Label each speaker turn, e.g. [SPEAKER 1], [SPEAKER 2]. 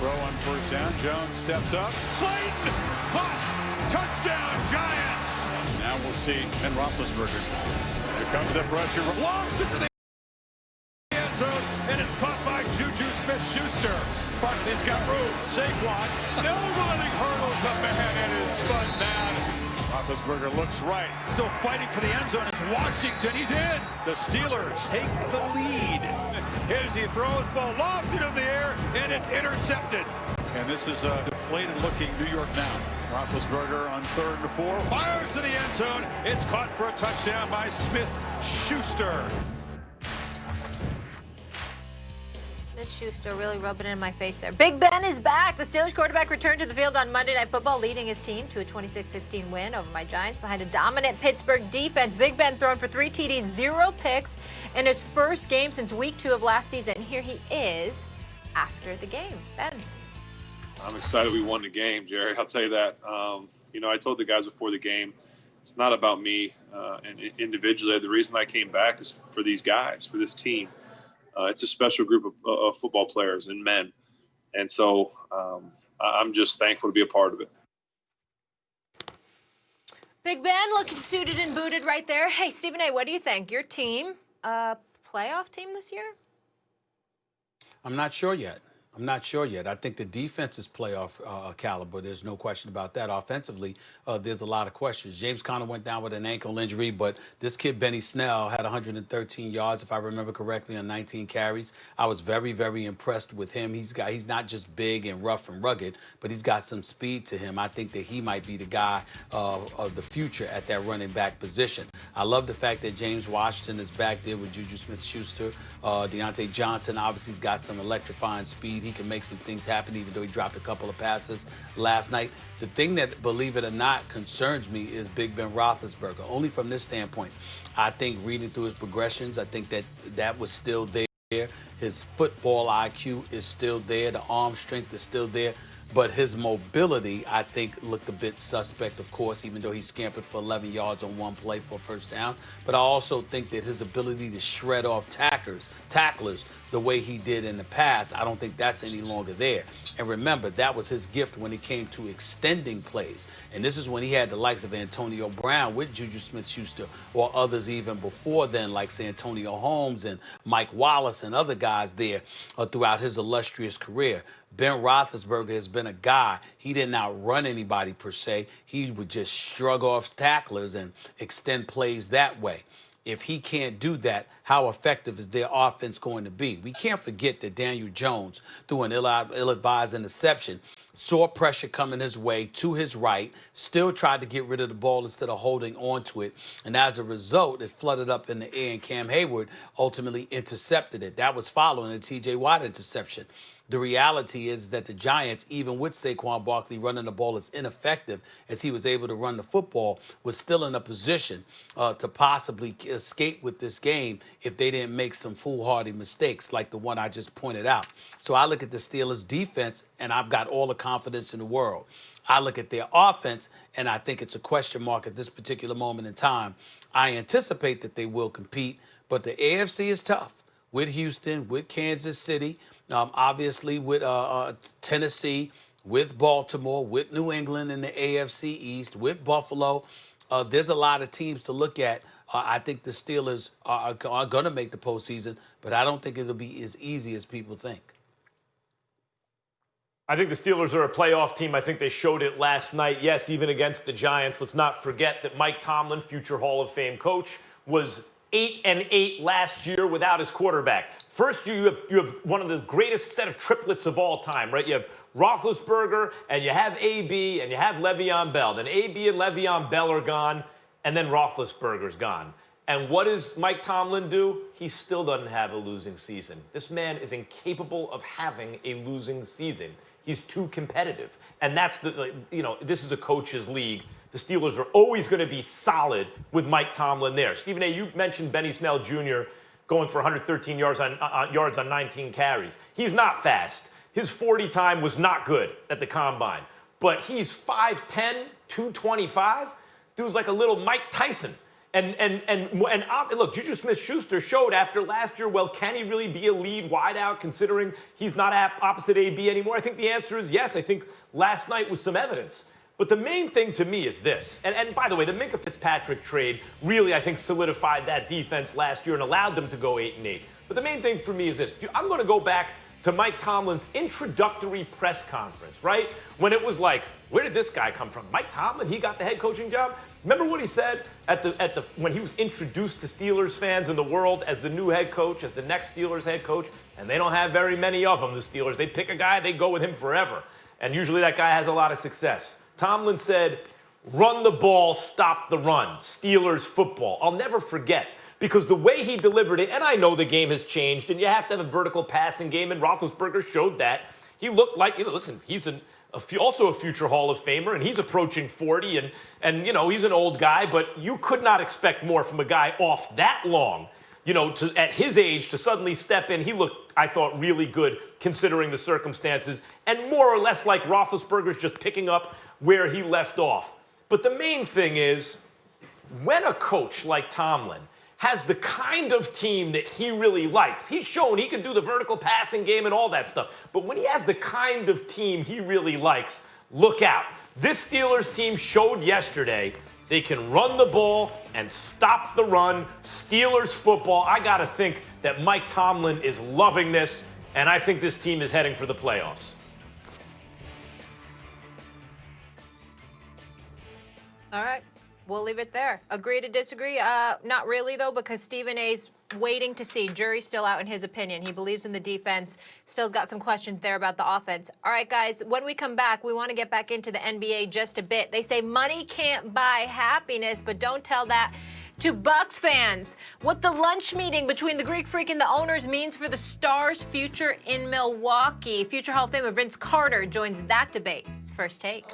[SPEAKER 1] Throw on first down. Jones steps up. Slayton! Caught! Touchdown, Giants! Now we'll see Ben Roethlisberger. Here comes the pressure. Launched into the end zone, and it's caught by Juju Smith-Schuster. Barkley's got room. Saquon still running hurdles up ahead and is spun down. Roethlisberger looks right. Still fighting for the end zone. It's Washington. He's in. The Steelers take the lead. As he throws, ball lofted in the air, and it's intercepted. And this is a deflated-looking New York now. Roethlisberger on 3rd and 4. Fires to the end zone. It's caught for a touchdown by Smith-Schuster.
[SPEAKER 2] Smith-Schuster really rubbing it in my face there. Big Ben is back. The Steelers quarterback returned to the field on Monday Night Football, leading his team to a 26-16 win over my Giants behind a dominant Pittsburgh defense. Big Ben thrown for 3 TDs, 0 picks in his first game since week 2 of last season. And here he is after the game. Ben.
[SPEAKER 3] I'm excited we won the game, Jerry. I'll tell you that. I told the guys before the game, it's not about me and individually. The reason I came back is for these guys, for this team. It's a special group of football players and men. And so I'm just thankful to be a part of it.
[SPEAKER 2] Big Ben looking suited and booted right there. Hey, Stephen A., what do you think? Your team, playoff team this year?
[SPEAKER 4] I'm not sure yet. I think the defense is playoff caliber. There's no question about that. Offensively, there's a lot of questions. James Conner went down with an ankle injury, but this kid, Benny Snell, had 113 yards, if I remember correctly, on 19 carries. I was very, very impressed with him. He's not just big and rough and rugged, but he's got some speed to him. I think that he might be the guy of the future at that running back position. I love the fact that James Washington is back there with Juju Smith-Schuster. Deontay Johnson obviously has got some electrifying speed. He can make some things happen, even though he dropped a couple of passes last night. The thing that, believe it or not, concerns me is Big Ben Roethlisberger, only from this standpoint. I think reading through his progressions, I think that was still there. His football IQ is still there. The arm strength is still there. But his mobility, I think, looked a bit suspect, of course, even though he scampered for 11 yards on one play for a first down. But I also think that his ability to shred off tacklers the way he did in the past, I don't think that's any longer there. And remember, that was his gift when it came to extending plays. And this is when he had the likes of Antonio Brown with Juju Smith-Schuster or others even before then, like Santonio Holmes and Mike Wallace and other guys there throughout his illustrious career. Ben Roethlisberger has been a guy, he didn't outrun anybody per se. He would just shrug off tacklers and extend plays that way. If he can't do that, how effective is their offense going to be? We can't forget that Daniel Jones threw an ill-advised interception, saw pressure coming his way to his right, still tried to get rid of the ball instead of holding on to it. And as a result, it flooded up in the air, and Cam Hayward ultimately intercepted it. That was following the T.J. Watt interception. The reality is that the Giants, even with Saquon Barkley running the ball as ineffective as he was able to run the football, was still in a position to possibly escape with this game if they didn't make some foolhardy mistakes like the one I just pointed out. So I look at the Steelers' defense, and I've got all the confidence in the world. I look at their offense, and I think it's a question mark at this particular moment in time. I anticipate that they will compete, but the AFC is tough with Houston, with Kansas City, obviously with Tennessee, with Baltimore, with New England in the AFC East, with Buffalo. There's a lot of teams to look at. I think the Steelers are going to make the postseason, but I don't think it'll be as easy as people think.
[SPEAKER 5] I think the Steelers are a playoff team. I think they showed it last night. Yes, even against the Giants. Let's not forget that Mike Tomlin, future Hall of Fame coach, was 8-8 last year without his quarterback. First, you have one of the greatest set of triplets of all time, right? You have Roethlisberger, and you have AB, and you have Le'Veon Bell. Then AB and Le'Veon Bell are gone, and then Roethlisberger's gone. And what does Mike Tomlin do? He still doesn't have a losing season. This man is incapable of having a losing season. He's too competitive. And that's this is a coach's league. The Steelers are always going to be solid with Mike Tomlin there. Stephen A., you mentioned Benny Snell Jr. going for 113 yards on 19 carries. He's not fast. His 40 time was not good at the combine. But he's 5'10", 225. Dude's like a little Mike Tyson. Look, Juju Smith-Schuster showed after last year, well, can he really be a lead wideout considering he's not opposite AB anymore? I think the answer is yes. I think last night was some evidence. But the main thing to me is this, and by the way, the Minkah Fitzpatrick trade really, I think, solidified that defense last year and allowed them to go 8-8. But the main thing for me is this. I'm going to go back to Mike Tomlin's introductory press conference, right? When it was like, where did this guy come from? Mike Tomlin, he got the head coaching job? Remember what he said when he was introduced to Steelers fans in the world as the new head coach, as the next Steelers head coach? And they don't have very many of them, the Steelers. They pick a guy, they go with him forever. And usually that guy has a lot of success. Tomlin said, run the ball, stop the run. Steelers football. I'll never forget. Because the way he delivered it, and I know the game has changed, and you have to have a vertical passing game, and Roethlisberger showed that. He looked like, listen, he's also a future Hall of Famer, and he's approaching 40, and he's an old guy, but you could not expect more from a guy off that long. At his age, to suddenly step in, he looked, I thought, really good considering the circumstances, and more or less like Roethlisberger's just picking up where he left off. But the main thing is, when a coach like Tomlin has the kind of team that he really likes. He's shown he can do the vertical passing game and all that stuff. But when he has the kind of team he really likes, look out. This Steelers team showed yesterday they can run the ball and stop the run. Steelers football. I got to think that Mike Tomlin is loving this, and I think this team is heading for the playoffs.
[SPEAKER 2] All right. We'll leave it there. Agree to disagree? Not really, though, because Stephen A's waiting to see. Jury's still out in his opinion. He believes in the defense. Still's got some questions there about the offense. All right, guys, when we come back, we want to get back into the NBA just a bit. They say money can't buy happiness, but don't tell that to Bucks fans. What the lunch meeting between the Greek Freak and the owners means for the Stars' future in Milwaukee. Future Hall of Famer Vince Carter joins that debate. It's First Take.